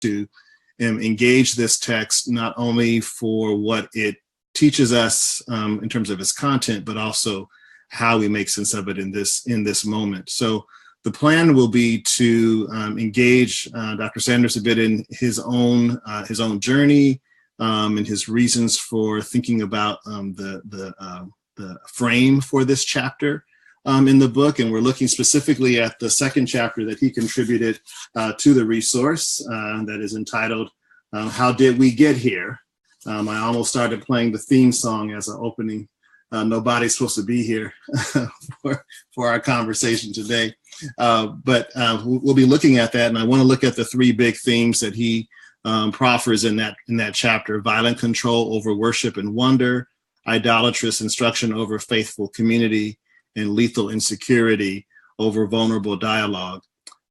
to engage this text not only for what it teaches us in terms of its content, but also how we make sense of it in this moment. So the plan will be to engage Dr. Sanders a bit in his own journey and his reasons for thinking about the frame for this chapter in the book. And we're looking specifically at the second chapter that he contributed to the resource that is entitled, How Did We Get Here? I almost started playing the theme song as an opening. Nobody's supposed to be here for our conversation today. But we'll be looking at that. And I want to look at the three big themes that he proffers in that chapter: violent control over worship and wonder, idolatrous instruction over faithful community, and lethal insecurity over vulnerable dialogue.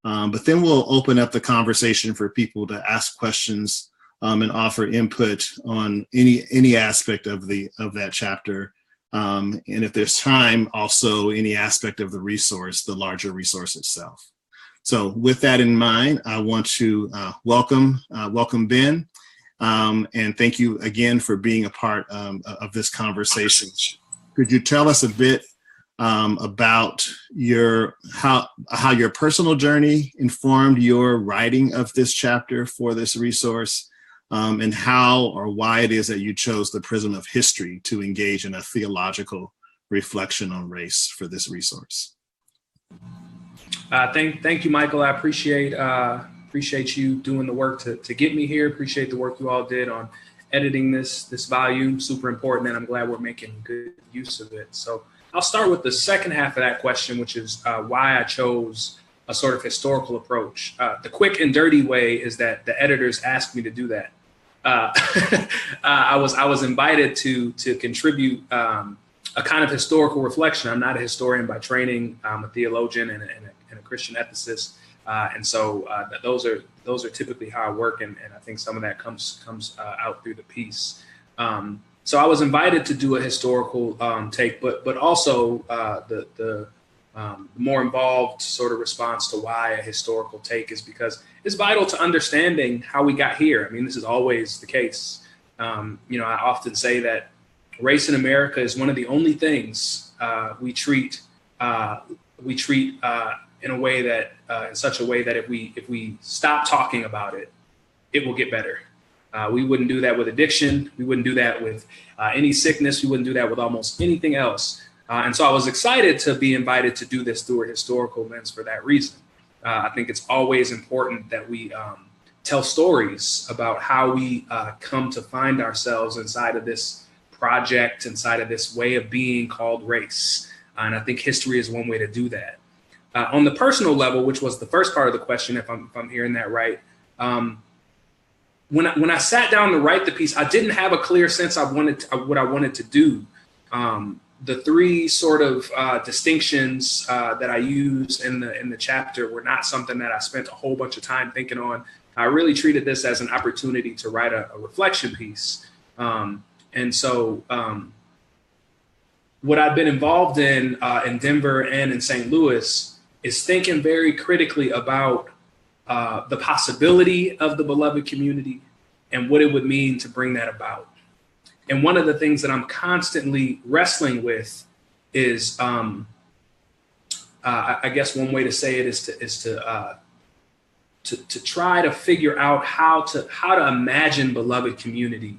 But then we'll open up the conversation for people to ask questions and offer input on any aspect of that chapter. And if there's time, also any aspect of the resource, the larger resource itself. So with that in mind, I want to welcome Ben, and thank you again for being a part of this conversation. Could you tell us a bit about how your personal journey informed your writing of this chapter for this resource, and how or why it is that you chose the prism of history to engage in a theological reflection on race for this resource? Thank you, Michael. I appreciate you doing the work to get me here. Appreciate the work you all did on editing this volume. Super important, and I'm glad we're making good use of it. So I'll start with the second half of that question, which is why I chose a sort of historical approach. The quick and dirty way is that the editors asked me to do that. I was invited to contribute a kind of historical reflection. I'm not a historian by training. I'm a theologian and a Christian ethicist, and so those are typically how I work, and I think some of that comes out through the piece. So I was invited to do a historical take, but also the more involved sort of response to why a historical take is because it's vital to understanding how we got here. I mean, this is always the case. I often say that race in America is one of the only things we treat in a way that in such a way that if we stop talking about it, it will get better. We wouldn't do that with addiction. We wouldn't do that with any sickness. We wouldn't do that with almost anything else. And so I was excited to be invited to do this through a historical lens for that reason. I think it's always important that we tell stories about how we come to find ourselves inside of this project, inside of this way of being called race. And I think history is one way to do that. On the personal level, which was the first part of the question, if I'm hearing that right, when I sat down to write the piece, I didn't have a clear sense of what I wanted to do. The three sort of distinctions that I use in the chapter were not something that I spent a whole bunch of time thinking on. I really treated this as an opportunity to write a reflection piece. And so what I've been involved in Denver and in St. Louis is thinking very critically about the possibility of the beloved community and what it would mean to bring that about. And one of the things that I'm constantly wrestling with is, I guess one way to say it is to try to figure out how to imagine beloved community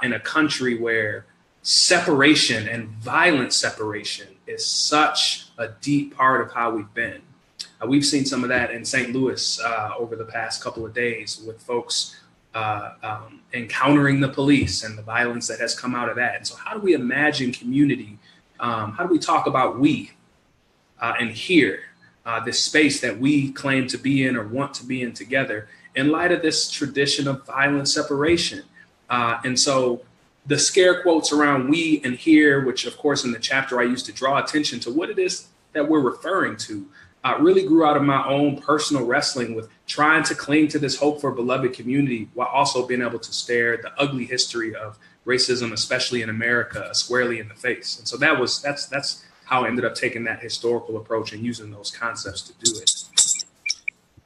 in a country where separation and violent separation is such a deep part of how we've been. We've seen some of that in St. Louis over the past couple of days with folks encountering the police and the violence that has come out of that. And so how do we imagine community? How do we talk about we and here, this space that we claim to be in or want to be in together in light of this tradition of violent separation? And so the scare quotes around we and here, which of course in the chapter I used to draw attention to what it is that we're referring to, really grew out of my own personal wrestling with trying to cling to this hope for a beloved community while also being able to stare the ugly history of racism, especially in America, squarely in the face. And so that's how I ended up taking that historical approach and using those concepts to do it.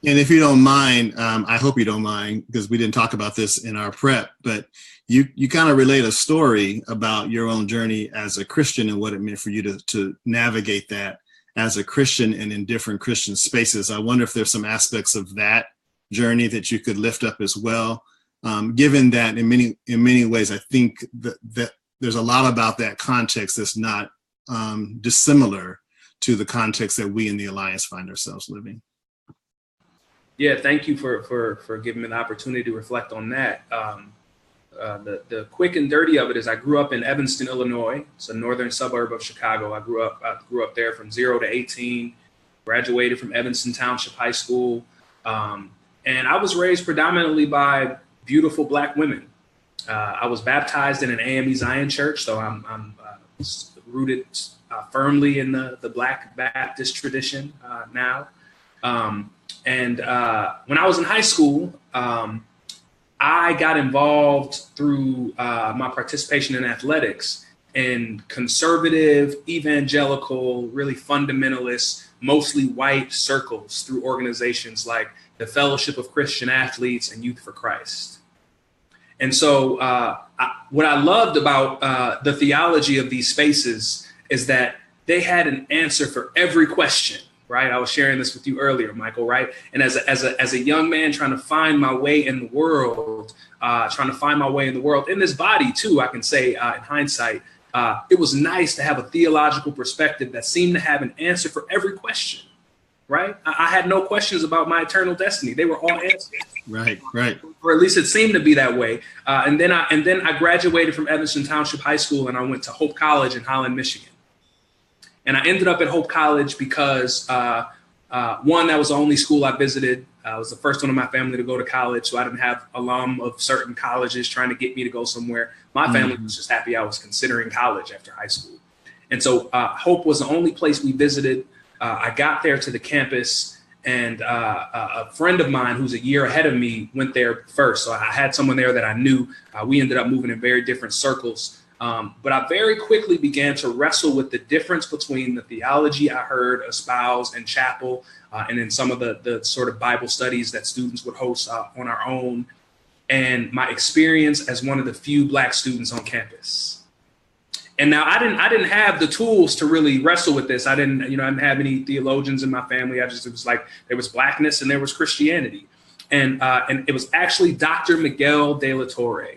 And if you don't mind, I hope you don't mind, because we didn't talk about this in our prep, but you kind of relate a story about your own journey as a Christian and what it meant for you to navigate that as a Christian and in different Christian spaces. I wonder if there's some aspects of that journey that you could lift up as well. Given that in many ways, I think that there's a lot about that context that's not dissimilar to the context that we in the Alliance find ourselves living. Yeah, thank you for giving me the opportunity to reflect on that. The quick and dirty of it is I grew up in Evanston, Illinois. It's a northern suburb of Chicago. I grew up there from 0 to 18, graduated from Evanston Township High School. And I was raised predominantly by beautiful Black women. I was baptized in an AME Zion church, so I'm rooted firmly in the Black Baptist tradition now. And when I was in high school, I got involved through my participation in athletics in conservative, evangelical, really fundamentalist, mostly white circles through organizations like the Fellowship of Christian Athletes and Youth for Christ. And so what I loved about the theology of these spaces is that they had an answer for every question. Right. I was sharing this with you earlier, Michael. Right. And as a young man trying to find my way in the world, in this body, too, I can say in hindsight, it was nice to have a theological perspective that seemed to have an answer for every question. Right. I had no questions about my eternal destiny. They were all answered. Right. Or at least it seemed to be that way. And then I graduated from Evanston Township High School and I went to Hope College in Holland, Michigan. And I ended up at Hope College because, one, that was the only school I visited. I was the first one in my family to go to college, so I didn't have alum of certain colleges trying to get me to go somewhere. My family was just happy I was considering college after high school. And so Hope was the only place we visited. I got there to the campus, and a friend of mine who's a year ahead of me went there first. So I had someone there that I knew. We ended up moving in very different circles. But I very quickly began to wrestle with the difference between the theology I heard espoused in chapel and in some of the sort of Bible studies that students would host on our own, and my experience as one of the few Black students on campus. And now I didn't have the tools to really wrestle with this. I didn't have any theologians in my family. It was like there was Blackness and there was Christianity. And it was actually Dr. Miguel de la Torre,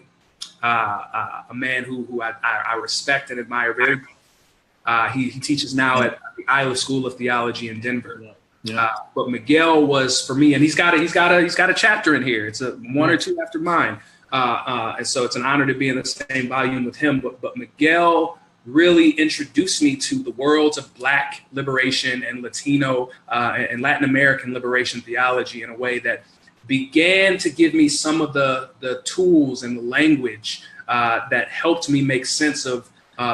a man who I respect and admire very much. He teaches now at the Isla School of Theology in Denver. Yeah. But Miguel was for me, and he's got a chapter in here. It's one or two after mine, and so it's an honor to be in the same volume with him. But Miguel really introduced me to the worlds of Black liberation and Latino and Latin American liberation theology in a way that began to give me some of the tools and the language that helped me make sense of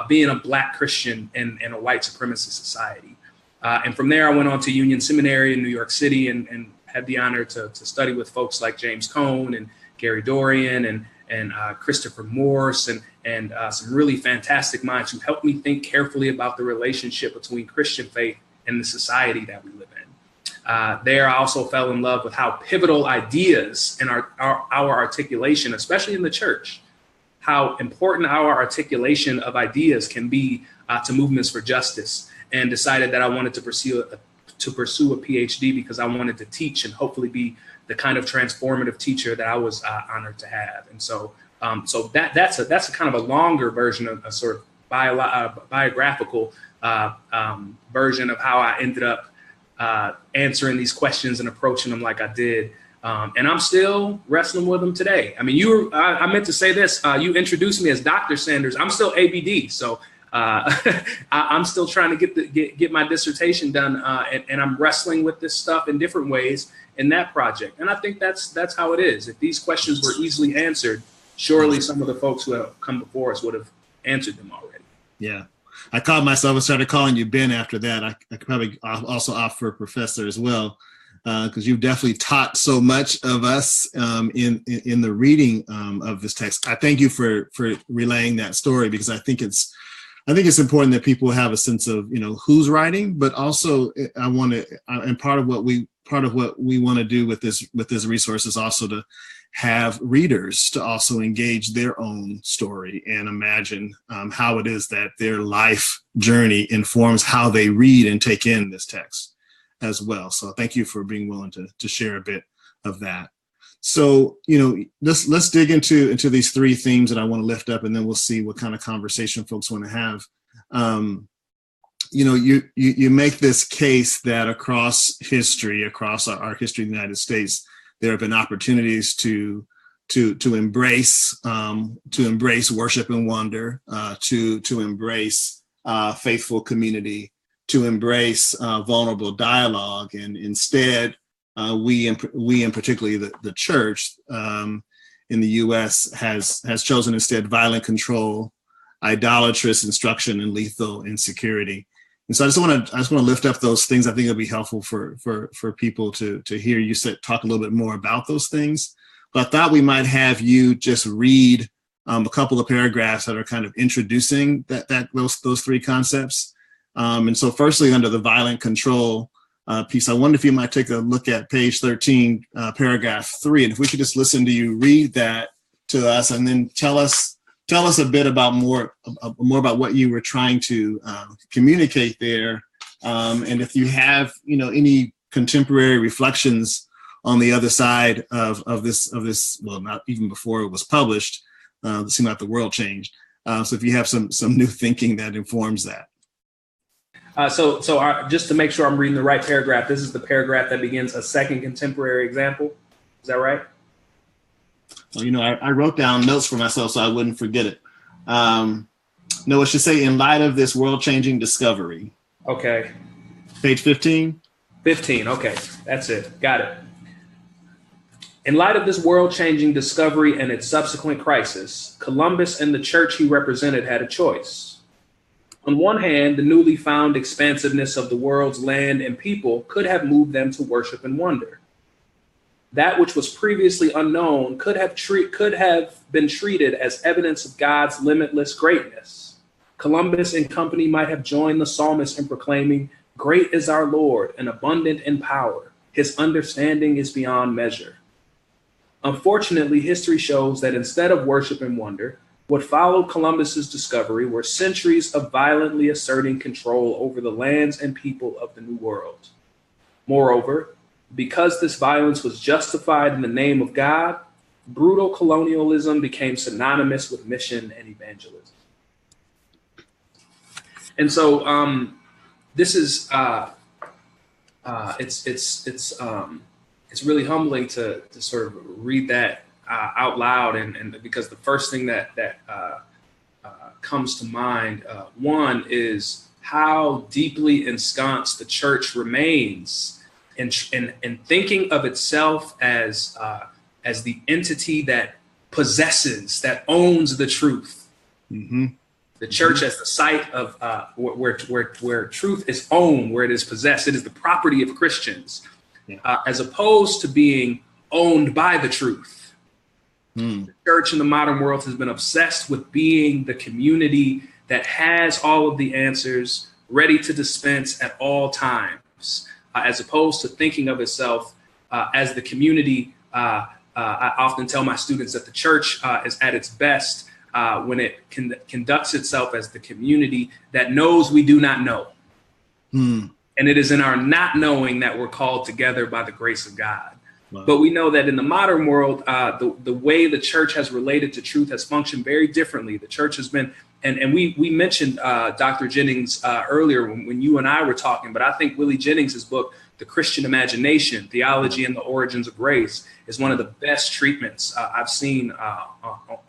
being a Black Christian in a white supremacist society. And from there, I went on to Union Seminary in New York City and had the honor to study with folks like James Cone and Gary Dorian and Christopher Morse and some really fantastic minds who helped me think carefully about the relationship between Christian faith and the society that we live in. There, I also fell in love with how pivotal ideas and our articulation, especially in the church, how important our articulation of ideas can be to movements for justice, and decided that I wanted to pursue a PhD because I wanted to teach and hopefully be the kind of transformative teacher that I was honored to have. And so that's a kind of a longer version of a sort of biographical version of how I ended up answering these questions and approaching them like I did. And I'm still wrestling with them today. I mean, I meant to say this. You introduced me as Dr. Sanders. I'm still ABD. So I'm still trying to get my dissertation done. And I'm wrestling with this stuff in different ways in that project. And I think that's how it is. If these questions were easily answered, surely some of the folks who have come before us would have answered them already. Yeah. I called myself and started calling you Ben after that. I could probably also opt for professor as well, because you've definitely taught so much of us in the reading of this text. I thank you for relaying that story, because I think it's important that people have a sense of, who's writing, but also and part of what we part of what we want to do with this resource is also to have readers to also engage their own story and imagine how it is that their life journey informs how they read and take in this text as well. So thank you for being willing to share a bit of that. So, let's dig into these three themes that I want to lift up, and then we'll see what kind of conversation folks want to have. You make this case that across history, across our history of the United States, there have been opportunities to embrace worship and wonder, to embrace faithful community, to embrace vulnerable dialogue, and instead, we and particularly the church in the U.S. has chosen instead violent control, idolatrous instruction, and lethal insecurity. And so I just want to lift up those things. I think it'll be helpful for people to hear you talk a little bit more about those things. But I thought we might have you just read a couple of paragraphs that are kind of introducing those three concepts. And so firstly, under the violent control piece, I wonder if you might take a look at page 13, paragraph 3, and if we could just listen to you read that to us, and then tell us a bit about more about what you were trying to communicate there, and if you have any contemporary reflections on the other side of this. Well, not even before it was published. It seemed like the world changed. So if you have some new thinking that informs that. So just to make sure I'm reading the right paragraph, this is the paragraph that begins a second contemporary example. Is that right? Well, I wrote down notes for myself so I wouldn't forget it. No, it should say, in light of this world-changing discovery. Okay. Page 15? 15, okay. That's it. Got it. In light of this world-changing discovery and its subsequent crisis, Columbus and the church he represented had a choice. On one hand, the newly found expansiveness of the world's land and people could have moved them to worship and wonder. That which was previously unknown could have been treated as evidence of God's limitless greatness. Columbus and company might have joined the psalmist in proclaiming, "Great is our Lord and abundant in power. His understanding is beyond measure." Unfortunately, history shows that instead of worship and wonder, what followed Columbus's discovery were centuries of violently asserting control over the lands and people of the New World. Moreover, because this violence was justified in the name of God, brutal colonialism became synonymous with mission and evangelism. And so this is it's really humbling to sort of read that out loud, and because the first thing that comes to mind, one, is how deeply ensconced the church remains in thinking of itself as the entity that possesses, that owns the truth. Mm-hmm. The church as the site of where truth is owned, where it is possessed. It is the property of Christians, as opposed to being owned by the truth. The church in the modern world has been obsessed with being the community that has all of the answers, ready to dispense at all times, as opposed to thinking of itself as the community. I often tell my students that the church is at its best when it conducts itself as the community that knows we do not know. And it is in our not knowing that we're called together by the grace of God. Wow. But we know that in the modern world, the way the church has related to truth has functioned very differently. The church has been, and we mentioned Dr. Jennings earlier when you and I were talking, but I think Willie Jennings' book, The Christian Imagination, Theology and the Origins of Grace, is one of the best treatments I've seen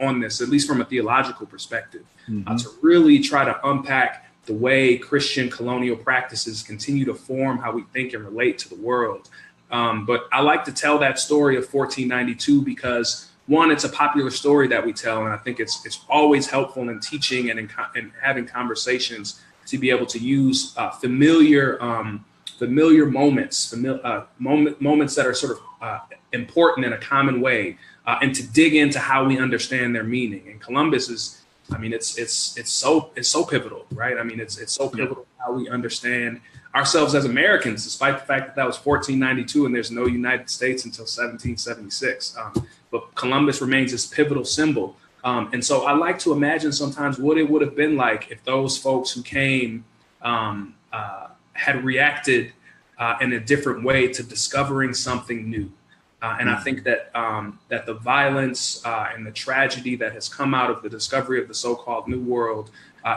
on this, at least from a theological perspective, to really try to unpack the way Christian colonial practices continue to form how we think and relate to the world. But I like to tell that story of 1492 because, one, it's a popular story that we tell, and I think it's always helpful in teaching and in having conversations to be able to use familiar moments, moments that are sort of important in a common way, and to dig into how we understand their meaning. And Columbus is, I mean, it's so pivotal, right? I mean, it's so pivotal how we understand ourselves as Americans, despite the fact that that was 1492 and there's no United States until 1776. But Columbus remains this pivotal symbol. And so I like to imagine sometimes what it would have been like if those folks who came had reacted in a different way to discovering something new. And I think that that the violence and the tragedy that has come out of the discovery of the so-called New World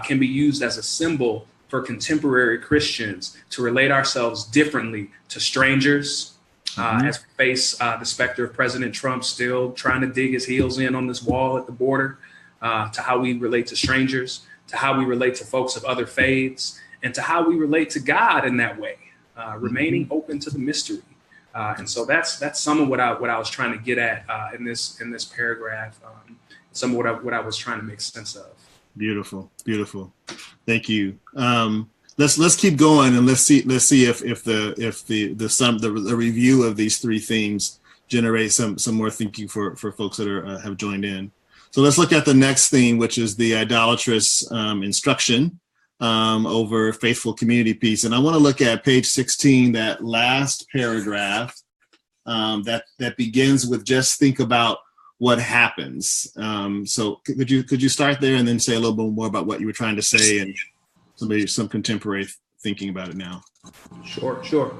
can be used as a symbol for contemporary Christians to relate ourselves differently to strangers, as we face the specter of President Trump still trying to dig his heels in on this wall at the border, to how we relate to strangers, to how we relate to folks of other faiths, and to how we relate to God in that way, remaining open to the mystery. And so that's some of what I was trying to get at in this paragraph, some of what I was trying to make sense of. Beautiful. Thank you. Let's keep going, and let's see if the review of these three themes generates some more thinking for folks that have joined in. So let's look at the next theme, which is the idolatrous instruction over faithful community peace. And I want to look at page 16, that last paragraph that begins with just think about what happens. So could you start there and then say a little bit more about what you were trying to say and some contemporary thinking about it now? Sure.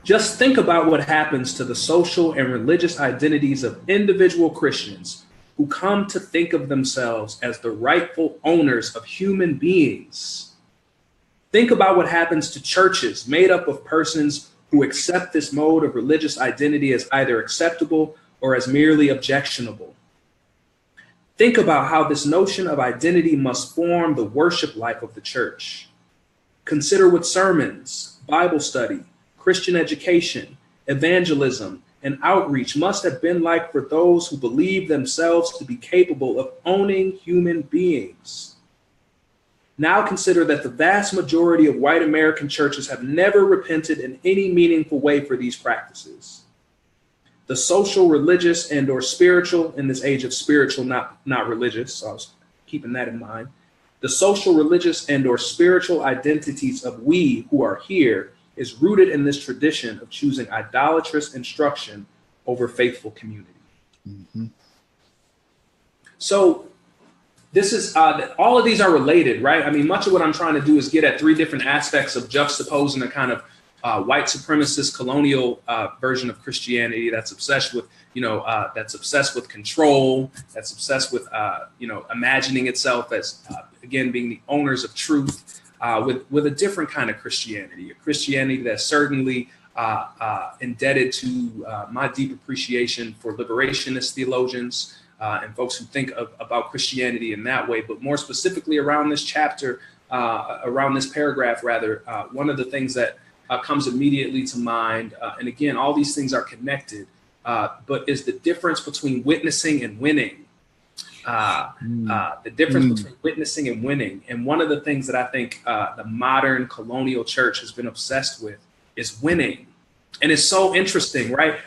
Just think about what happens to the social and religious identities of individual Christians who come to think of themselves as the rightful owners of human beings. Think about what happens to churches made up of persons who accept this mode of religious identity as either acceptable or as merely objectionable. Think about how this notion of identity must form the worship life of the church. Consider what sermons, Bible study, Christian education, evangelism, and outreach must have been like for those who believe themselves to be capable of owning human beings. Now consider that the vast majority of white American churches have never repented in any meaningful way for these practices. The social, religious, and or spiritual, in this age of spiritual, not religious, so I was keeping that in mind. The social, religious, and or spiritual identities of we who are here is rooted in this tradition of choosing idolatrous instruction over faithful community. Mm-hmm. So this is, all of these are related, right? I mean, much of what I'm trying to do is get at three different aspects of juxtaposing a kind of white supremacist colonial version of Christianity that's obsessed with, that's obsessed with control, that's obsessed with, imagining itself as, again, being the owners of truth, with a different kind of Christianity, a Christianity that's certainly indebted to my deep appreciation for liberationist theologians and folks who think about Christianity in that way. But more specifically around this chapter, around this paragraph, rather, one of the things that comes immediately to mind, and again, all these things are connected, but is the difference between witnessing and winning. The difference between witnessing and winning. And one of the things that I think the modern colonial church has been obsessed with is winning. And it's so interesting, right?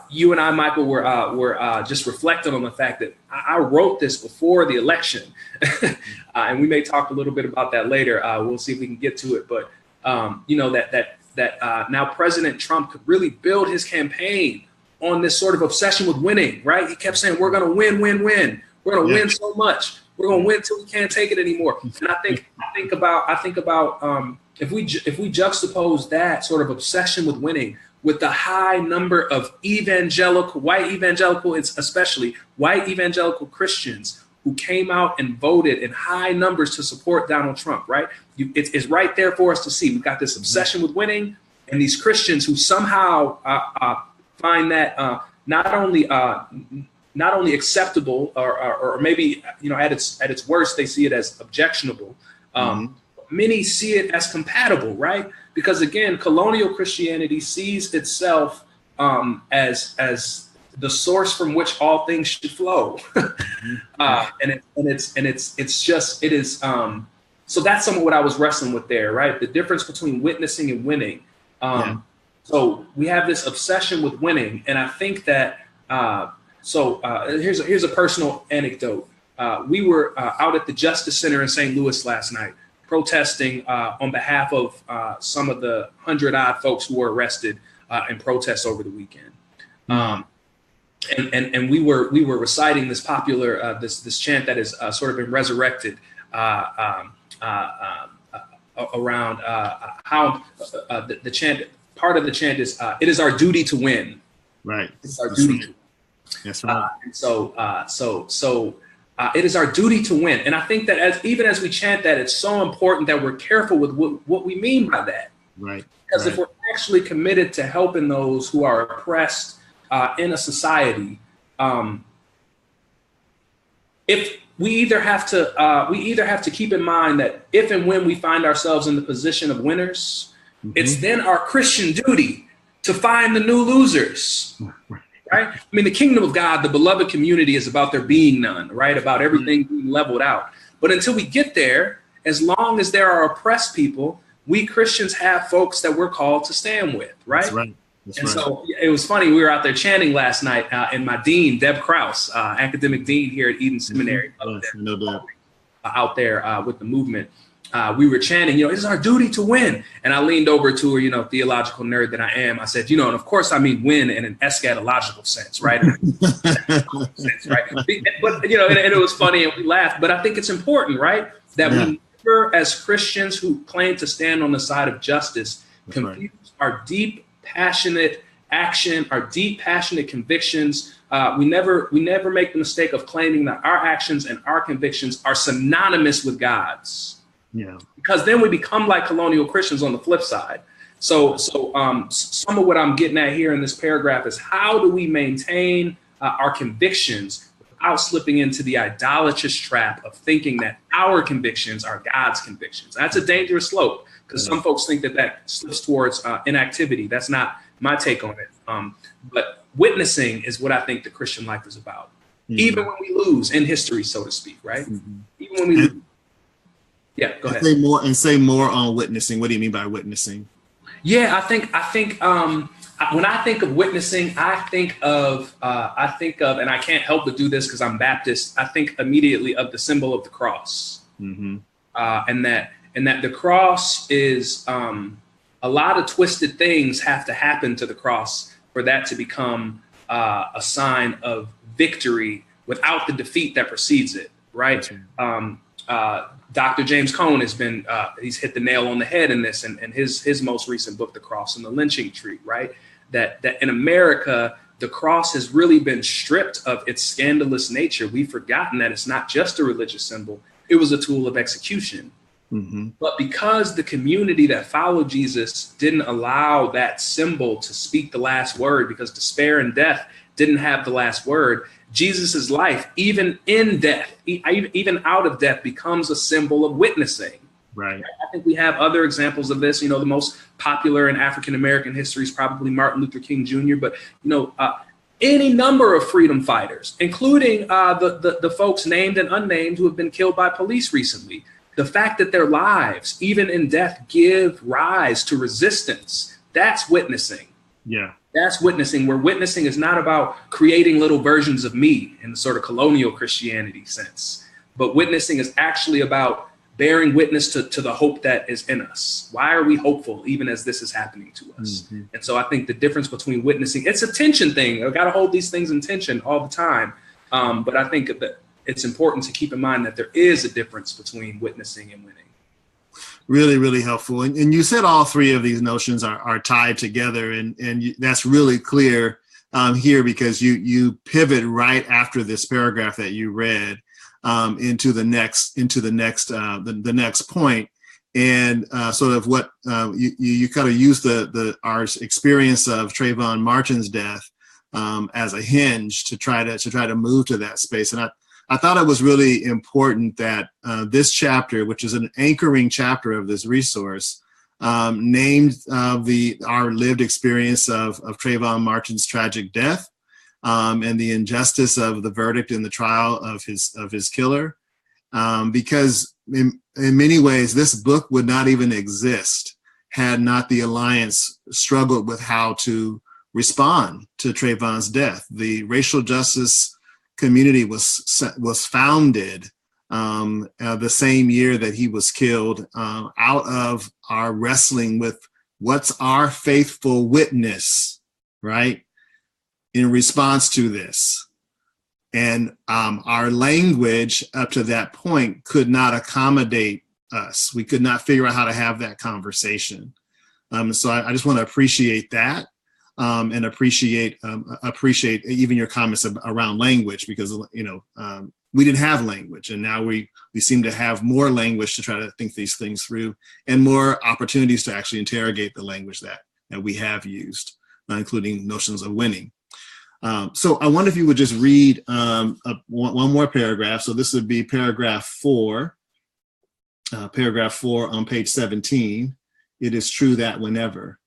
You and I, Michael, were just reflecting on the fact that I wrote this before the election. And we may talk a little bit about that later. We'll see if we can get to it. But, that now President Trump could really build his campaign on this sort of obsession with winning, right? He kept saying, we're going to win. We're going to win so much. We're going to win till we can't take it anymore. And I think about if we juxtapose that sort of obsession with winning with the high number of white evangelical, especially white evangelical Christians who came out and voted in high numbers to support Donald Trump, right? It's right there for us to see. We've got this obsession with winning, and these Christians who somehow find that not only acceptable or maybe at its worst they see it as objectionable. Many see it as compatible, right? Because again, colonial Christianity sees itself as the source from which all things should flow, so that's some of what I was wrestling with there, right? The difference between witnessing and winning. So we have this obsession with winning, and I think that. Here's a personal anecdote. We were out at the Justice Center in St. Louis last night, protesting on behalf of some of the 100-odd folks who were arrested in protests over the weekend. And we were reciting this popular this chant that has sort of been resurrected around how the chant. Part of the chant is "It is our duty to win." Right. It's our duty. Right. That's right. And so it is our duty to win. And I think that even as we chant that, it's so important that we're careful with what we mean by that. Right. Because if we're actually committed to helping those who are oppressed in a society, if we either have to keep in mind that if and when we find ourselves in the position of winners, it's then our Christian duty to find the new losers. Right? I mean, the kingdom of God, the beloved community, is about there being none, right? About everything being leveled out. But until we get there, as long as there are oppressed people, we Christians have folks that we're called to stand with, right? That's right. So it was funny. We were out there chanting last night, and my dean, Deb Krause, academic dean here at Eden Seminary, out there with the movement. We were chanting, it is our duty to win. And I leaned over to her, theological nerd that I am. I said, and of course I mean win in an eschatological sense, right? But, and it was funny and we laughed. But I think it's important, right? That we never, as Christians who claim to stand on the side of justice, confuse our deep, passionate action, our deep, passionate convictions. We never make the mistake of claiming that our actions and our convictions are synonymous with God's. Yeah. Because then we become like colonial Christians on the flip side. So some of what I'm getting at here in this paragraph is how do we maintain our convictions without slipping into the idolatrous trap of thinking that our convictions are God's convictions. That's a dangerous slope because some folks think that slips towards inactivity. That's not my take on it. But witnessing is what I think the Christian life is about. Even when we lose in history, so to speak, right? Even when we lose. Yeah, go ahead. Say more on witnessing. What do you mean by witnessing? Yeah, I think when I think of witnessing, I think of, and I can't help but do this because I'm Baptist. I think immediately of the symbol of the cross, and that the cross is a lot of twisted things have to happen to the cross for that to become a sign of victory without the defeat that precedes it. Right. Dr. James Cone has been, he's hit the nail on the head in this, and his most recent book, The Cross and the Lynching Tree, right? That in America, the cross has really been stripped of its scandalous nature. We've forgotten that it's not just a religious symbol. It was a tool of execution. But because the community that followed Jesus didn't allow that symbol to speak the last word, because despair and death didn't have the last word, Jesus's life, even in death, even out of death, becomes a symbol of witnessing. Right. I think we have other examples of this. The most popular in African-American history is probably Martin Luther King Jr. But, any number of freedom fighters, including the folks named and unnamed who have been killed by police recently. The fact that their lives, even in death, give rise to resistance. That's witnessing. Yeah. That's witnessing, where witnessing is not about creating little versions of me in the sort of colonial Christianity sense, but witnessing is actually about bearing witness to the hope that is in us. Why are we hopeful even as this is happening to us? And so I think the difference between witnessing, it's a tension thing. I've got to hold these things in tension all the time. But I think that it's important to keep in mind that there is a difference between witnessing and winning. Really, really helpful. And you said all three of these notions are tied together, and that's really clear here because you pivot right after this paragraph that you read into the next point, and sort of what you kind of use our experience of Trayvon Martin's death as a hinge to try to move to that space. And I thought it was really important that this chapter, which is an anchoring chapter of this resource, named our lived experience of Trayvon Martin's tragic death and the injustice of the verdict in the trial of his killer, because in many ways this book would not even exist had not the Alliance struggled with how to respond to Trayvon's death. The racial justice community was founded the same year that he was killed, out of our wrestling with what's our faithful witness, right, in response to this. And our language up to that point could not accommodate us. We could not figure out how to have that conversation. So I just want to appreciate that, and appreciate even your comments around language, because we didn't have language, and now we seem to have more language to try to think these things through, and more opportunities to actually interrogate the language that we have used, including notions of winning. So I wonder if you would just read one more paragraph. So this would be paragraph 4 on page 17. It is true that whenever.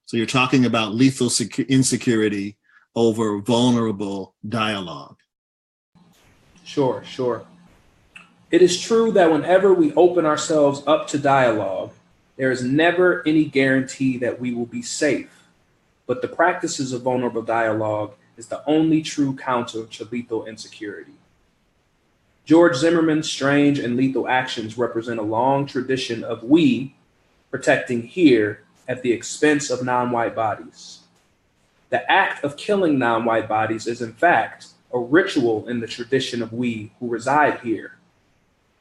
So you're talking about lethal insecurity over vulnerable dialogue. Sure. It is true that whenever we open ourselves up to dialogue, there is never any guarantee that we will be safe. But the practices of vulnerable dialogue is the only true counter to lethal insecurity. George Zimmerman's strange and lethal actions represent a long tradition of we protecting here at the expense of non-white bodies. The act of killing non-white bodies is in fact a ritual in the tradition of we who reside here.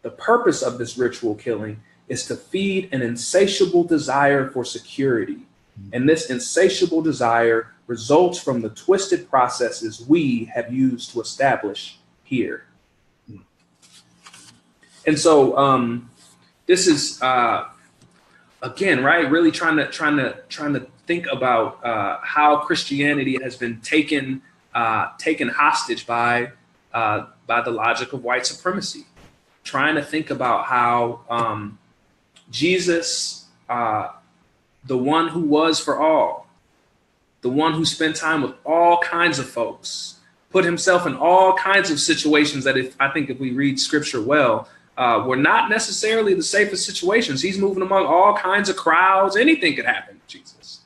The purpose of this ritual killing is to feed an insatiable desire for security. And this insatiable desire results from the twisted processes we have used to establish here. And so this is again, right, really trying to think about how Christianity has been taken hostage by the logic of white supremacy. Trying to think about how Jesus, the one who was for all, the one who spent time with all kinds of folks, put himself in all kinds of situations that if we read scripture well, were not necessarily the safest situations. He's moving among all kinds of crowds. Anything could happen to Jesus.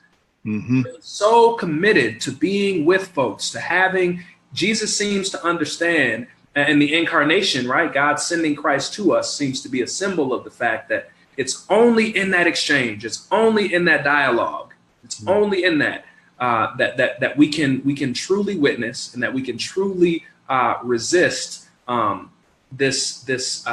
Mm-hmm. So committed to being with folks, to having, Jesus seems to understand, and the incarnation, right? God sending Christ to us seems to be a symbol of the fact that it's only in that exchange, it's only in that dialogue, it's only in that that we can truly witness, and that we can truly resist this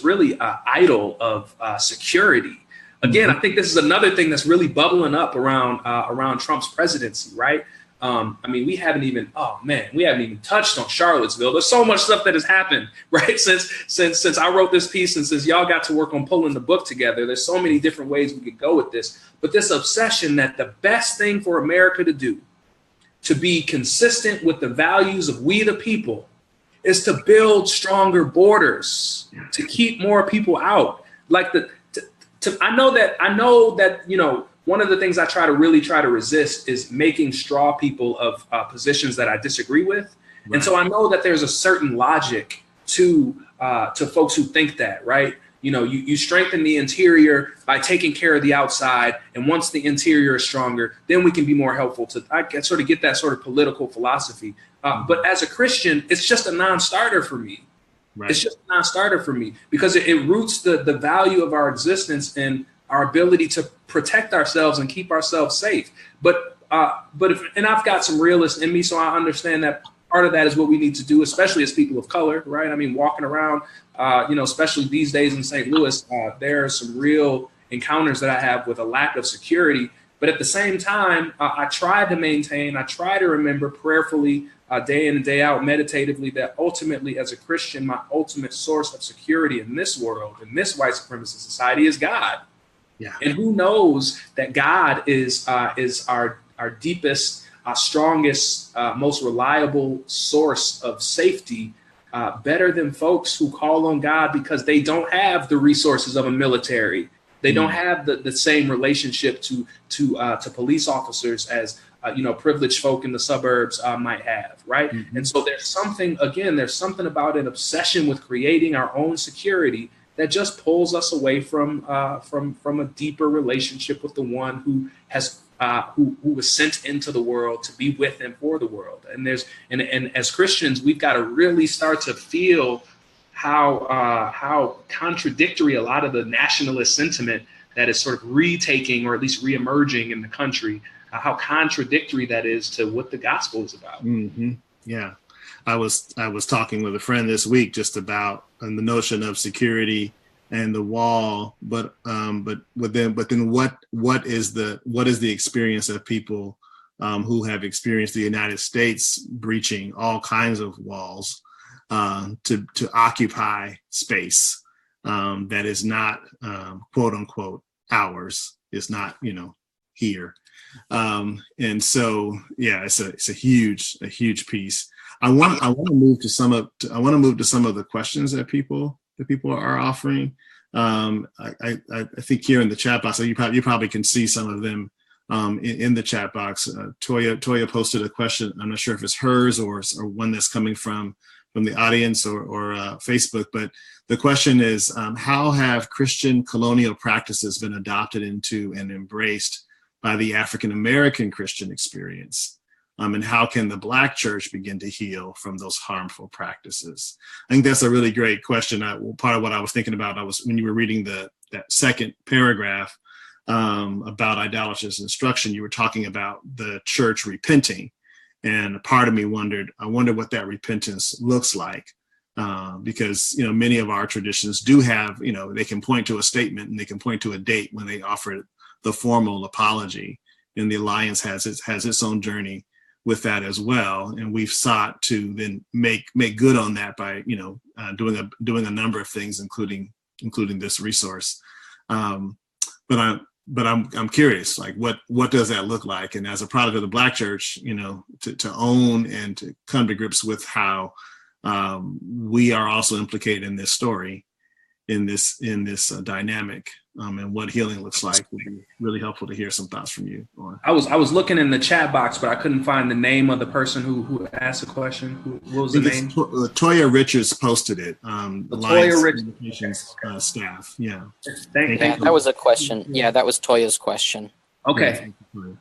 really idol of security. Again, I think this is another thing that's really bubbling up around Trump's presidency, right? We haven't even touched on Charlottesville. There's so much stuff that has happened, right? Since I wrote this piece, and since y'all got to work on pulling the book together, there's so many different ways we could go with this. But this obsession that the best thing for America to do, to be consistent with the values of we the people, is to build stronger borders, to keep more people out. I know that one of the things I try to resist is making straw people of positions that I disagree with. Right. And so I know that there's a certain logic to folks who think that, right? You strengthen the interior by taking care of the outside. And once the interior is stronger, then we can be more helpful I sort of get that sort of political philosophy. But as a Christian, it's just a non-starter for me. Right. It's just a non-starter for me because it roots the value of our existence in our ability to protect ourselves and keep ourselves safe. But I've got some realists in me, so I understand that part of that is what we need to do, especially as people of color, right? Walking around, especially these days in St. Louis, there are some real encounters that I have with a lack of security. But at the same time, I try to remember prayerfully, day in and day out, meditatively, that ultimately, as a Christian, my ultimate source of security in this world, in this white supremacist society, is God. Yeah. And who knows that God is our deepest, strongest, most reliable source of safety, better than folks who call on God because they don't have the resources of a military. They don't have the same relationship to police officers as privileged folk in the suburbs might have, right? Mm-hmm. And so there's something about an obsession with creating our own security that just pulls us away from a deeper relationship with the one who has who was sent into the world to be with and for the world. And as Christians, we've got to really start to feel how contradictory a lot of the nationalist sentiment that is sort of retaking or at least reemerging in the country, how contradictory that is to what the gospel is about. Mm-hmm. Yeah. I was talking with a friend this week just about the notion of security and the wall, but then what is the experience of people who have experienced the United States breaching all kinds of walls to occupy space that is not quote unquote ours, is not here, and so yeah, it's a huge piece. I want to move to some of the questions that people are offering. I think here in the chat box, so you probably can see some of them in the chat box. Toya posted a question. I'm not sure if it's hers or one that's coming from the audience or Facebook, but the question is, how have Christian colonial practices been adopted into and embraced by the African American Christian experience? And how can the Black church begin to heal from those harmful practices? I think that's a really great question. Part of what I was thinking about, when you were reading that second paragraph about idolatrous instruction, you were talking about the church repenting. And part of me I wonder what that repentance looks like. Because, many of our traditions do have, they can point to a statement and they can point to a date when they offer the formal apology. And the Alliance has its own journey with that as well, and we've sought to then make good on that by doing a number of things, including this resource. But I'm curious, like what does that look like? And as a product of the Black church, to own and to come to grips with how we are also implicated in this story, in this dynamic, and what healing looks like. Would be really helpful to hear some thoughts from you on. I was looking in the chat box, but I couldn't find the name of the person who asked the question. What was the name? Toya Richards posted it. Toya Richards staff. Yeah. Thank you. That was a question. Yeah, that was Toya's question. Okay.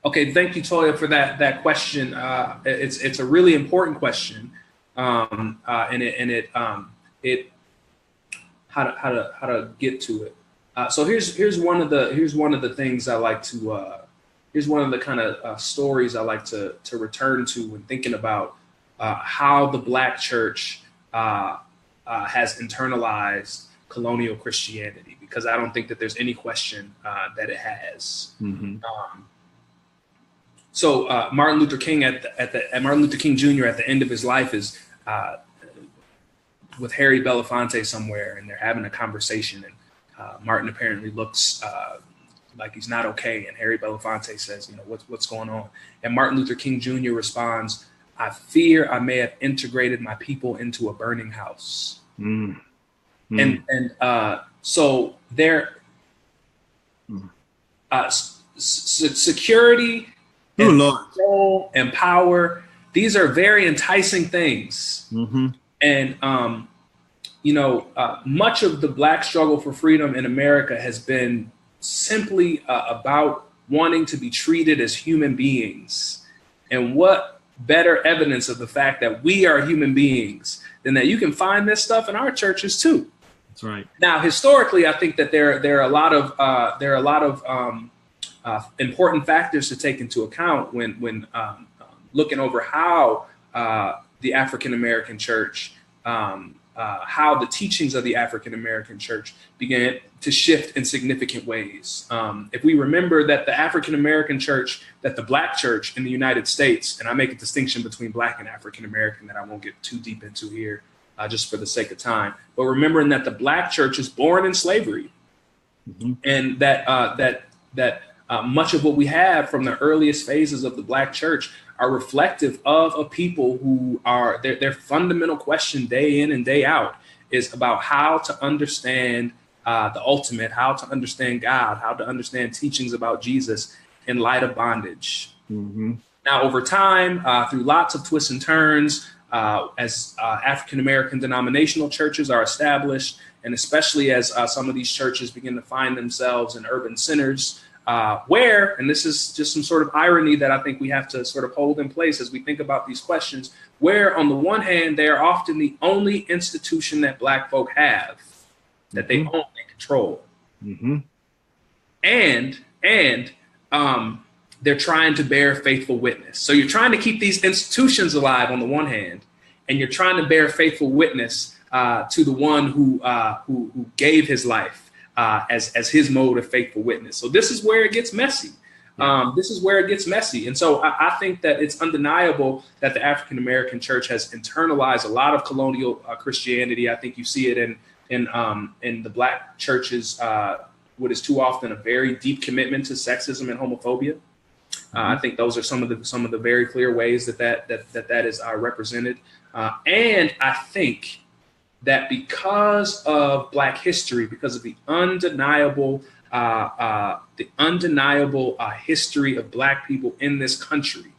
Okay. Thank you, Toya, for that question. It's a really important question, and it how to get to it. So here's one of the things I like to here's one of the kind of stories I like to return to when thinking about how the Black church has internalized colonial Christianity, because I don't think that there's any question that it has. Mm-hmm. So Martin Luther King Martin Luther King Jr. at the end of his life is with Harry Belafonte somewhere, and they're having a conversation, and Martin apparently looks like he's not okay, and Harry Belafonte says, what's going on? And Martin Luther King Jr. responds, "I fear I may have integrated my people into a burning house." Mm. Mm. And so there, security and control and power, these are very enticing things. Mm-hmm. And much of the Black struggle for freedom in America has been simply about wanting to be treated as human beings. And what better evidence of the fact that we are human beings than that you can find this stuff in our churches too. That's right. Now, historically, I think that there are a lot of important factors to take into account when looking over how the African American church, how the teachings of the African American church began to shift in significant ways. If we remember that the African American church, that the Black church in the United States, and I make a distinction between Black and African American that I won't get too deep into here just for the sake of time, but remembering that the Black church is born in slavery, mm-hmm. and that much of what we have from the earliest phases of the Black church are reflective of a people who are their fundamental question day in and day out is about how to understand the ultimate, how to understand God, how to understand teachings about Jesus in light of bondage. Mm-hmm. Now, over time, through lots of twists and turns, as African-American denominational churches are established, and especially as some of these churches begin to find themselves in urban centers, where, and this is just some sort of irony that I think we have to sort of hold in place as we think about these questions, where on the one hand, they are often the only institution that Black folk have that they own and control. And they're trying to bear faithful witness. So you're trying to keep these institutions alive on the one hand, and you're trying to bear faithful witness to the one who gave his life as his mode of faithful witness. So this is where it gets messy. This is where it gets messy. And so I think that it's undeniable that the African American church has internalized a lot of colonial Christianity. I think you see it in the Black churches, what is too often a very deep commitment to sexism and homophobia. I think those are some of the very clear ways that is represented. And I think that because of Black history, because of the undeniable history of Black people in this country,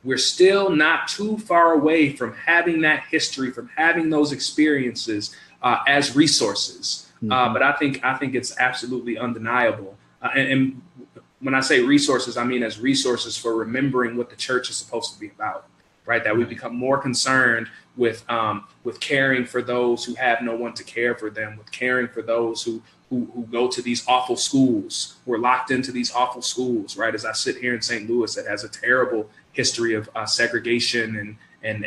we're still not too far away from having that history, from having those experiences as resources. But I think it's absolutely undeniable. And when I say resources, I mean as resources for remembering what the church is supposed to be about, right? That we become more concerned with caring for those who have no one to care for them, with caring for those who go to these awful schools. We're locked into these awful schools, right? As I sit here in St. Louis, that has a terrible history of segregation and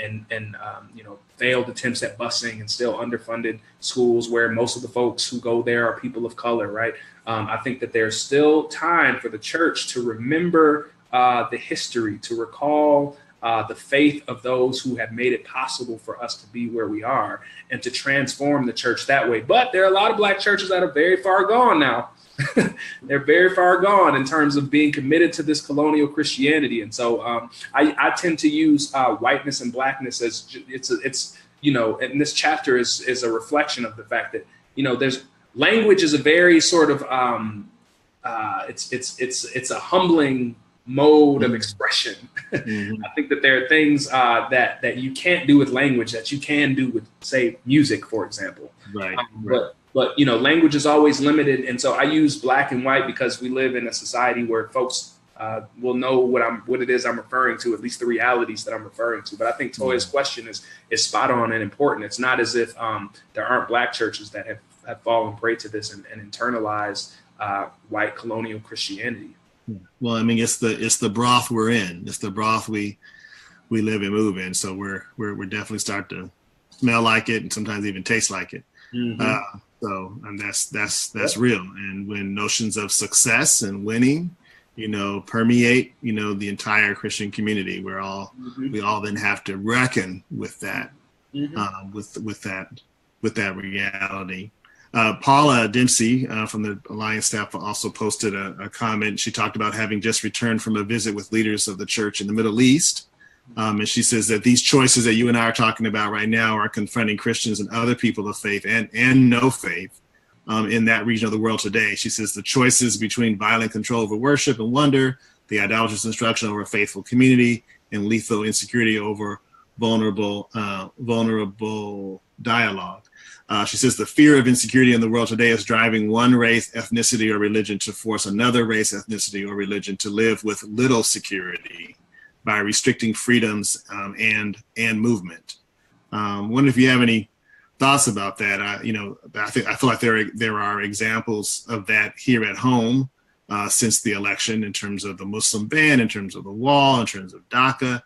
failed attempts at busing, and still underfunded schools where most of the folks who go there are people of color, right? I think that there's still time for the church to remember the history, to recall the faith of those who have made it possible for us to be where we are, and to transform the church that way. But there are a lot of Black churches that are very far gone now. They're very far gone in terms of being committed to this colonial Christianity. And so I tend to use whiteness and Blackness as and this chapter is a reflection of the fact that, there's language is a very sort of it's a humbling mode of expression. I think that there are things that you can't do with language that you can do with, say, music, for example. Right. But language is always limited, and so I use Black and white because we live in a society where folks will know what it is I'm referring to, at least the realities that I'm referring to. But I think Toya's question is spot on and important. It's not as if there aren't Black churches that have fallen prey to this and internalized white colonial Christianity. Well, I mean, it's the broth we're in. It's the broth we live and move in. So we're definitely start to smell like it, and sometimes even taste like it. And that's real. And when notions of success and winning, permeate, the entire Christian community, we all then have to reckon with that, with that reality. Paula Dempsey from the Alliance staff also posted a comment. She talked about having just returned from a visit with leaders of the church in the Middle East. And she says that these choices that you and I are talking about right now are confronting Christians and other people of faith and no faith in that region of the world today. She says the choices between violent control over worship and wonder, the idolatrous instruction over a faithful community, and lethal insecurity over vulnerable dialogue. She says the fear of insecurity in the world today is driving one race, ethnicity, or religion to force another race, ethnicity, or religion to live with little security by restricting freedoms and movement. Wonder if you have any thoughts about that. I feel like there are examples of that here at home since the election, in terms of the Muslim ban, in terms of the wall, in terms of DACA.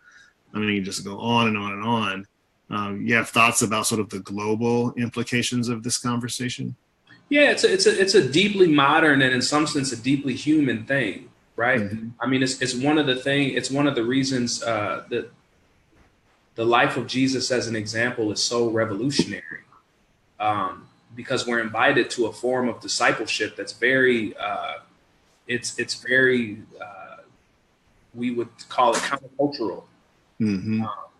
I mean, you just go on and on and on. You have thoughts about sort of the global implications of this conversation? Yeah, it's a deeply modern and in some sense a deeply human thing. Right. I mean, it's one of the reasons that the life of Jesus as an example is so revolutionary, because we're invited to a form of discipleship that's very we would call it countercultural.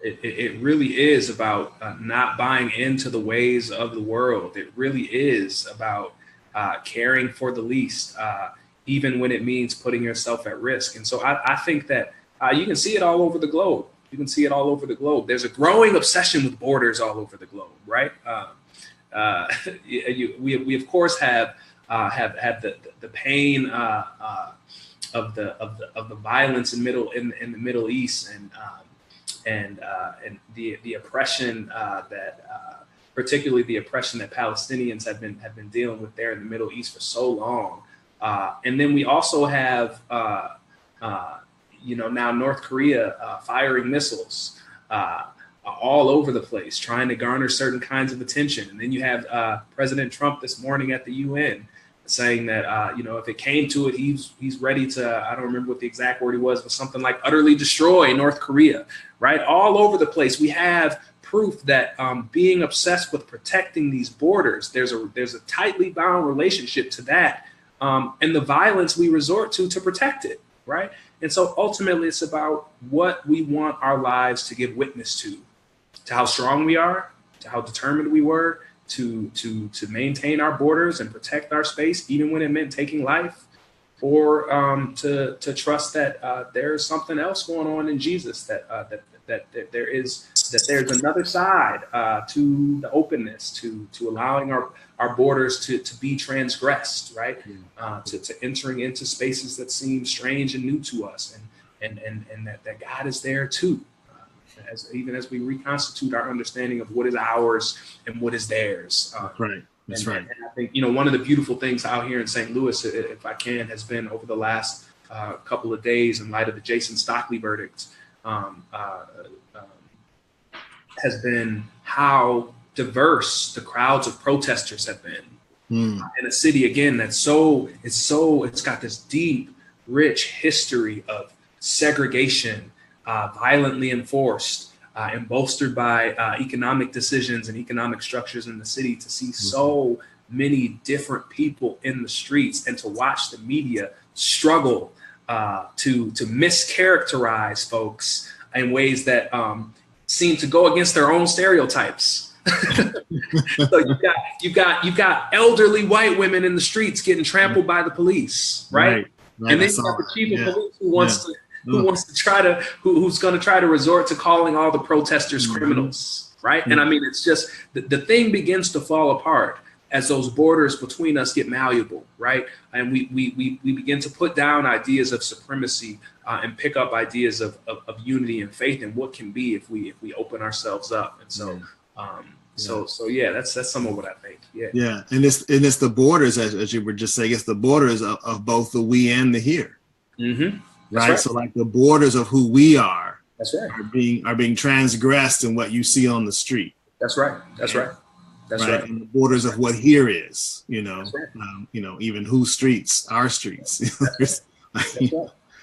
It really is about not buying into the ways of the world. It really is about caring for the least, even when it means putting yourself at risk. And so I think that you can see it all over the globe. There's a growing obsession with borders all over the globe, right? We of course have the pain of the violence in the Middle East, and the oppression that particularly the oppression that Palestinians have been dealing with there in the Middle East for so long. And then we also have now North Korea firing missiles all over the place, trying to garner certain kinds of attention. And then you have President Trump this morning at the UN saying that, if it came to it, he's ready to, I don't remember what the exact word he was, but something like utterly destroy North Korea, right? All over the place. We have proof that being obsessed with protecting these borders, there's a tightly bound relationship to that and the violence we resort to protect it, right? And so ultimately it's about what we want our lives to give witness to how strong we are, to how determined we were, to maintain our borders and protect our space, even when it meant taking life, or to trust that there's something else going on in Jesus, that there's another side to the openness, to allowing our borders to be transgressed, right? To entering into spaces that seem strange and new to us, and that God is there too. Even as we reconstitute our understanding of what is ours and what is theirs. Right. That's right. And I think, one of the beautiful things out here in St. Louis, if I can, has been over the last couple of days in light of the Jason Stockley verdict, has been how diverse the crowds of protesters have been in a city, again, it's got this deep, rich history of segregation, violently enforced and bolstered by economic decisions and economic structures in the city, to see so many different people in the streets and to watch the media struggle to mischaracterize folks in ways that seem to go against their own stereotypes. So you've got elderly white women in the streets getting trampled by the police, right? And then you have the chief of police who's going to try to resort to calling all the protesters criminals, right? And I mean, it's just the thing begins to fall apart as those borders between us get malleable, right? And we begin to put down ideas of supremacy and pick up ideas of unity and faith and what can be if we open ourselves up. And so that's some of what I think. Yeah, and it's the borders, as you were just saying, it's the borders of both the we and the here. Right? So like the borders of who we are, are being transgressed in what you see on the street. That's right. And the borders of what here is, even whose streets, our streets.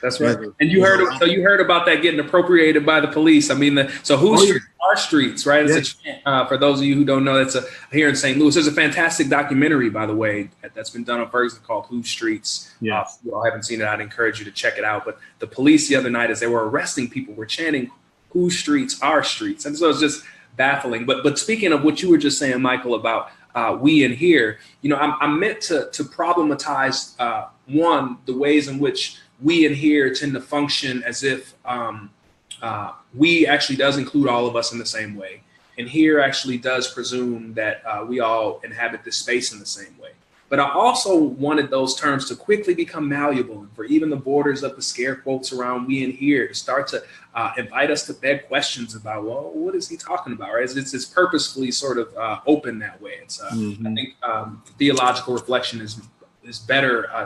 That's right. And you heard about that getting appropriated by the police. I mean, whose streets, our streets, right? It's a chant. For those of you who don't know, that's here in St. Louis. There's a fantastic documentary, by the way, that's been done on Ferguson called Whose Streets. If you all haven't seen it, I'd encourage you to check it out. But the police the other night, as they were arresting people, were chanting, "Whose streets, our streets." And so it's just baffling. But speaking of what you were just saying, Michael, about we and here, I'm meant to problematize the ways in which we and here tend to function as if we actually does include all of us in the same way. And here actually does presume that we all inhabit this space in the same way. But I also wanted those terms to quickly become malleable, and for even the borders of the scare quotes around we and here to start to invite us to beg questions about, well, what is he talking about? Right? It's purposefully sort of open that way. It's I think theological reflection is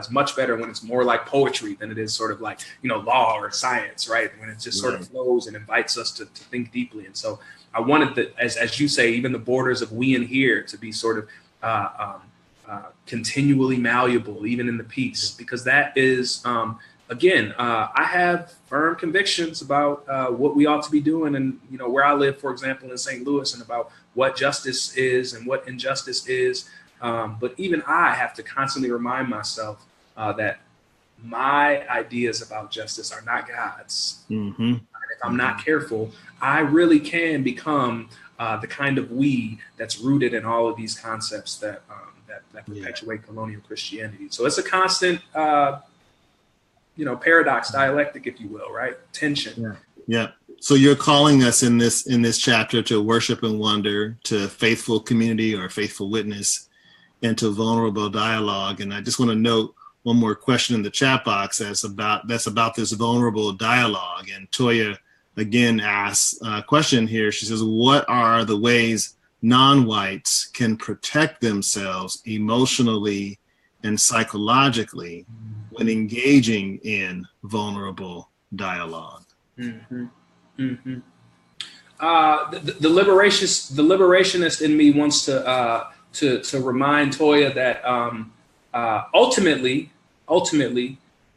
much better when it's more like poetry than it is sort of like, law or science, right? When it just sort of flows and invites us to think deeply. And so I wanted as you say, even the borders of we and here to be sort of continually malleable, even in the piece, because that is, I have firm convictions about what we ought to be doing. And, where I live, for example, in St. Louis, and about what justice is and what injustice is. But even I have to constantly remind myself that my ideas about justice are not God's. And if I'm not careful, I really can become the kind of we that's rooted in all of these concepts that perpetuate colonial Christianity. So it's a constant, paradox, dialectic, if you will, right? Tension. Yeah. So you're calling us in this chapter to worship and wonder, to faithful community or faithful witness, and to vulnerable dialogue. And I just want to note one more question in the chat box that's about this vulnerable dialogue. And Toya again asks a question here. She says, what are the ways non-whites can protect themselves emotionally and psychologically when engaging in vulnerable dialogue? Mm-hmm. Mm-hmm. The liberationist in me wants to remind Toya that ultimately,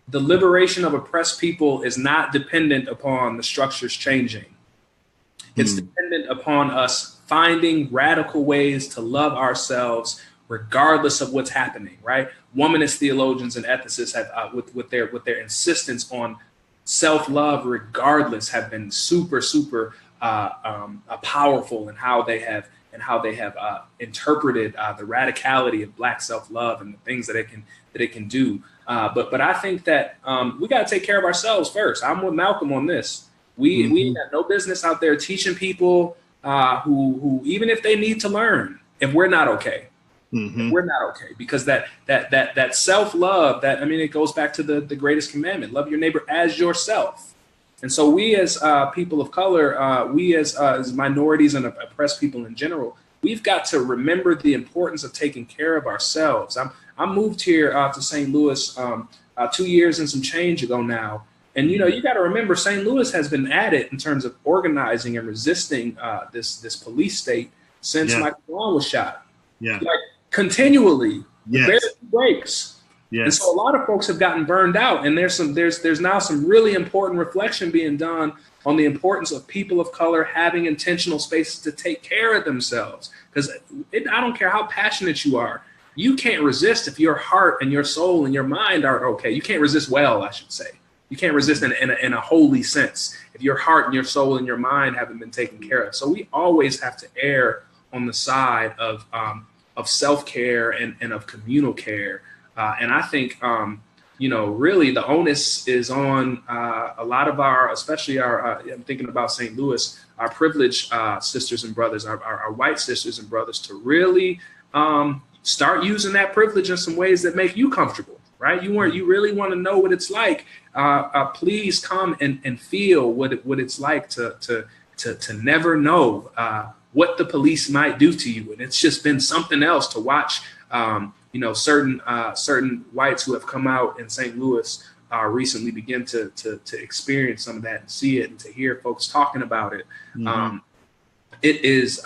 the liberation of oppressed people is not dependent upon the structures changing. It's dependent upon us finding radical ways to love ourselves regardless of what's happening, right? Womanist theologians and ethicists have, with their insistence on self-love regardless, have been super powerful in how they have interpreted the radicality of Black self-love and the things that it can do. But I think that we got to take care of ourselves first. I'm with Malcolm on this. We ain't got no business out there teaching people who even if they need to learn, if we're not okay. We're not okay, because that self-love, it goes back to the greatest commandment: love your neighbor as yourself. And so we as people of color, we as minorities and oppressed people in general, we've got to remember the importance of taking care of ourselves. I moved here to St. Louis 2 years and some change ago now. And, you got to remember, St. Louis has been at it in terms of organizing and resisting this police state since Michael Brown was shot. Yeah. Like, continually, yes. Barely breaks. Yes. And so a lot of folks have gotten burned out, and there's now some really important reflection being done on the importance of people of color having intentional spaces to take care of themselves. Because I don't care how passionate you are, you can't resist if your heart and your soul and your mind aren't okay. You can't resist well, I should say. You can't resist in a holy sense if your heart and your soul and your mind haven't been taken care of. So we always have to err on the side of self-care and of communal care. And I think, really the onus is on a lot of our, especially our, I'm thinking about St. Louis, our privileged sisters and brothers, our white sisters and brothers, to really start using that privilege in some ways that make you comfortable, right? You really want to know what it's like. Please come and feel what it's like to never know what the police might do to you. And it's just been something else to watch, certain whites who have come out in St. Louis recently begin to experience some of that and see it and to hear folks talking about it. It's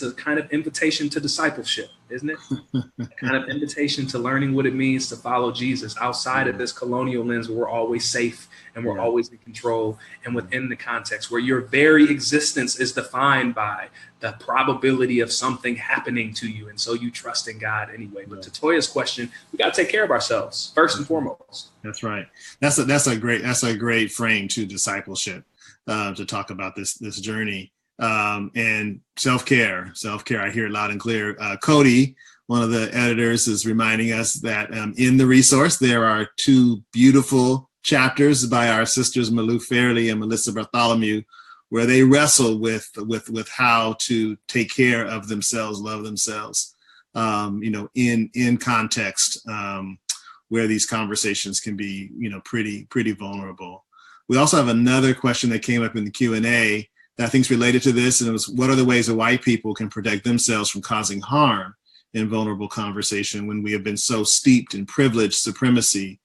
a kind of invitation to discipleship, isn't it? A kind of invitation to learning what it means to follow Jesus outside of this colonial lens where we're always safe and we're always in control, and within the context where your very existence is defined by the probability of something happening to you. And so you trust in God anyway. But to Toya's question, we got to take care of ourselves first and foremost. That's right. That's a great frame to discipleship, to talk about this journey. And self-care, I hear it loud and clear. Cody, one of the editors, is reminding us that in the resource, there are 2 beautiful chapters by our sisters, Malou Fairley and Melissa Bartholomew, where they wrestle with how to take care of themselves, love themselves, in context, where these conversations can be, pretty vulnerable. We also have another question that came up in the Q&A that I think is related to this, and it was, what are the ways that white people can protect themselves from causing harm in vulnerable conversation when we have been so steeped in supremacy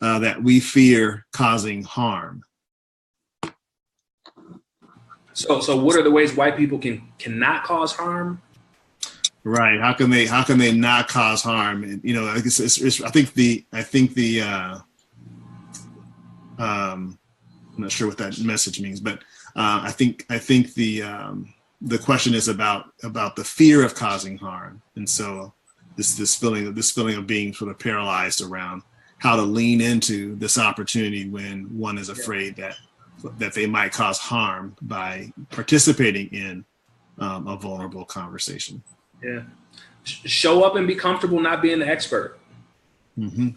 that we fear causing harm? So what are the ways white people cannot cause harm? Right. How can they not cause harm? And, I'm not sure what that message means, but I think the question is about the fear of causing harm, and so this feeling of being sort of paralyzed around how to lean into this opportunity when one is afraid that they might cause harm by participating in a vulnerable conversation. Yeah, show up and be comfortable not being the expert. Mm-hmm.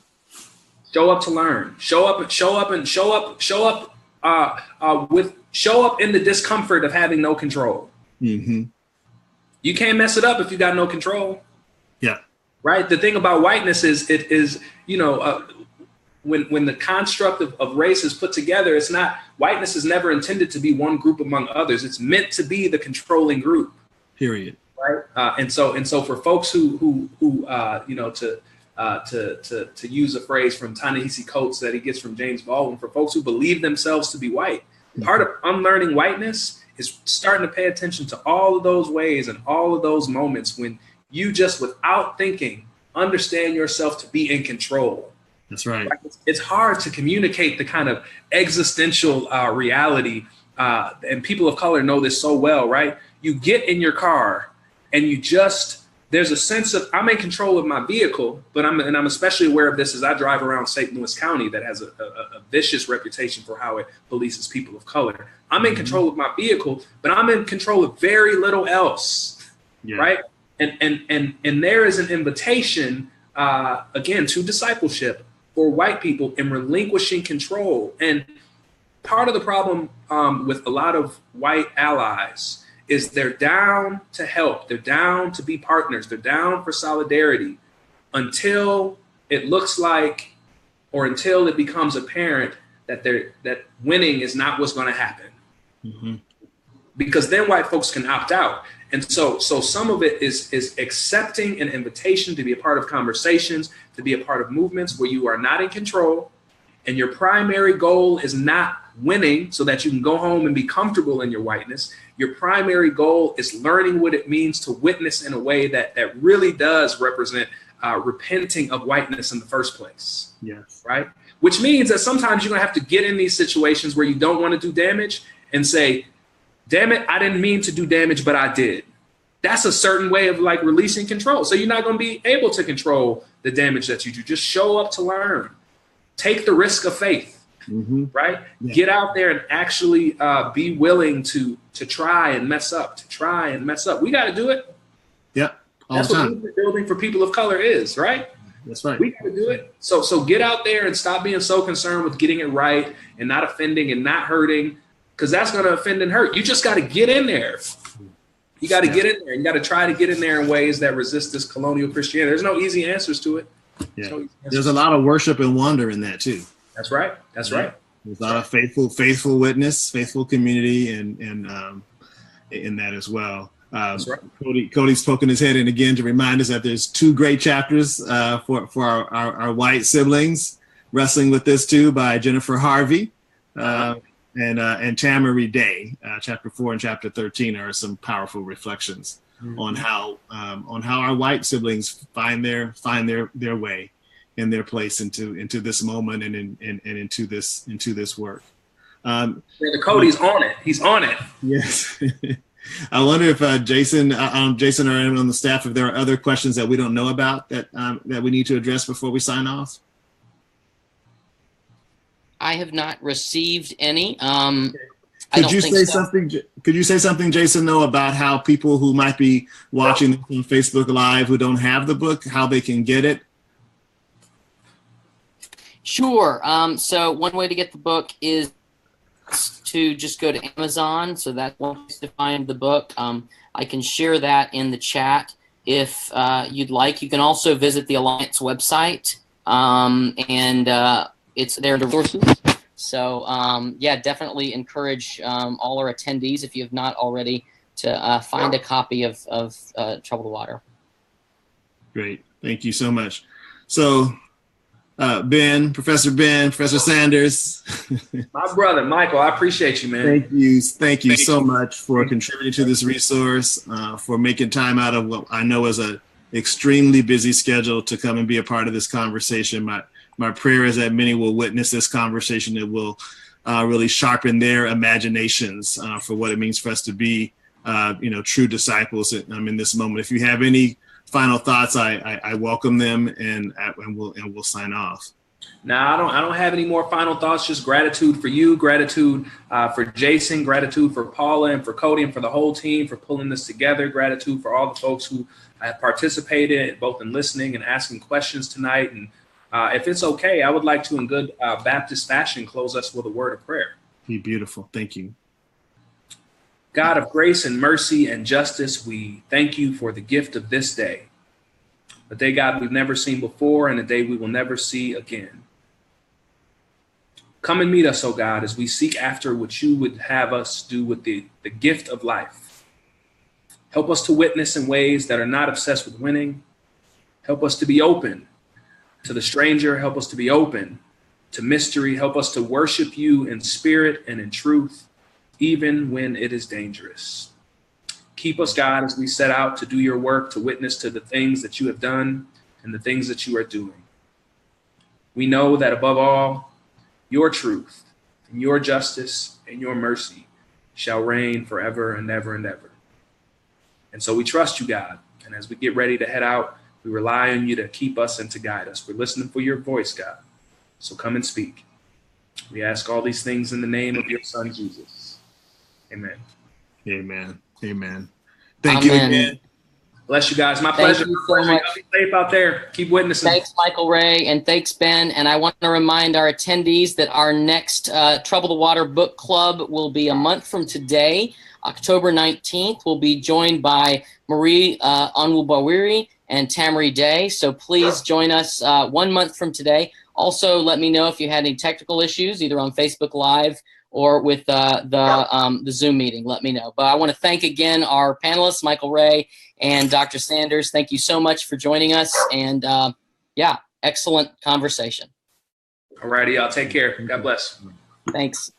Show up to learn. Show up in the discomfort of having no control. Mm-hmm. You can't mess it up if you got no control. Yeah. Right. The thing about whiteness is when the construct of race is put together, it's not, whiteness is never intended to be one group among others. It's meant to be the controlling group. Period. Right. And so for folks who you know, to use a phrase from Ta-Nehisi Coates that he gets from James Baldwin, for folks who believe themselves to be white, part of unlearning whiteness is starting to pay attention to all of those ways and all of those moments when you just, without thinking, understand yourself to be in control. That's right. It's hard to communicate the kind of existential reality, and people of color know this so well, right? You get in your car and you just, there's a sense of, I'm in control of my vehicle, but I'm especially aware of this as I drive around St. Louis County that has a vicious reputation for how it polices people of color. I'm in control of my vehicle, but I'm in control of very little else, right? And there is an invitation, again, to discipleship for white people in relinquishing control. And part of the problem with a lot of white allies is they're down to help. They're down to be partners. They're down for solidarity until it looks like, or until it becomes apparent that that winning is not what's going to happen. Mm-hmm. Because then white folks can opt out. And so some of it is accepting an invitation to be a part of conversations, to be a part of movements where you are not in control, and your primary goal is not winning so that you can go home and be comfortable in your whiteness. Your primary goal is learning what it means to witness in a way that really does represent repenting of whiteness in the first place. Yes. Right? Which means that sometimes you're going to have to get in these situations where you don't want to do damage and say, damn it, I didn't mean to do damage, but I did. That's a certain way of like releasing control. So you're not going to be able to control the damage that you do. Just show up to learn. Take the risk of faith, right? Yeah. Get out there and actually be willing to try and mess up, We got to do it. Yeah. That's what movement building for people of color is, right? That's right. We got to do it. So get out there and stop being so concerned with getting it right and not offending and not hurting, because that's going to offend and hurt. You just got to get in there. You got to get in there. You got to try to get in there in ways that resist this colonial Christianity. There's no easy answers to it. Yeah. There's a lot of worship and wonder in that too. That's right. That's right. There's a lot of faithful witness, faithful community, and in that as well. That's right. Cody's poking his head in again to remind us that there's 2 great chapters for our white siblings wrestling with this too, by Jennifer Harvey and Tamara Day. Chapter 4 and chapter 13 are some powerful reflections on how our white siblings find their way and their place into this moment and into this work. Brother Cody's on it. He's on it. Yes. I wonder if Jason or anyone on the staff, if there are other questions that we don't know about that we need to address before we sign off. I have not received any. Could you say something, Jason, though, about how people who might be watching on Facebook Live who don't have the book, how they can get it? Sure. So one way to get the book is to just go to Amazon. So that's one place to find the book. I can share that in the chat if you'd like. You can also visit the Alliance website, and it's there under resources. So definitely encourage all our attendees, if you have not already, to find a copy of Troubled Water. Great. Thank you so much. So Professor Sanders. My brother, Michael, I appreciate you, man. Thank you so much for contributing to this resource, for making time out of what I know is a extremely busy schedule to come and be a part of this conversation. My prayer is that many will witness this conversation. It will really sharpen their imaginations for what it means for us to be, true disciples in this moment. If you have any final thoughts, I welcome them, and we'll sign off. Now, I don't have any more final thoughts. Just gratitude for you, gratitude for Jason, gratitude for Paula and for Cody and for the whole team for pulling this together. Gratitude for all the folks who have participated, both in listening and asking questions tonight. And if it's okay, I would like to, in good Baptist fashion, close us with a word of prayer. Be beautiful. Thank you. God of grace and mercy and justice, we thank you for the gift of this day, a day, God, we've never seen before and a day we will never see again. Come and meet us, oh God, as we seek after what you would have us do with the gift of life. Help us to witness in ways that are not obsessed with winning. Help us to be open to the stranger. Help us to be open to mystery. Help us to worship you in spirit and in truth, even when it is dangerous. Keep us, God, as we set out to do your work, to witness to the things that you have done and the things that you are doing. We know that above all, your truth and your justice and your mercy shall reign forever and ever and ever. And so we trust you, God. And as we get ready to head out, we rely on you to keep us and to guide us. We're listening for your voice, God. So come and speak. We ask all these things in the name of your son, Jesus. Amen. Amen. Amen. Thank you Amen. again. Bless you guys. My Thank pleasure. you so much. Be safe out there. Keep witnessing. Thanks, Michael Ray, and thanks, Ben. And I want to remind our attendees that our next Trouble the Water Book Club will be a month from today, October 19th. We'll be joined by Marie Onwubawiri and Tamari Day. So please join us 1 month from today. Also, let me know if you had any technical issues, either on Facebook Live or with the Zoom meeting. Let me know. But I want to thank again our panelists, Michael Ray and Dr. Sanders. Thank you so much for joining us. And excellent conversation. All righty, y'all. Take care. God bless. Thanks.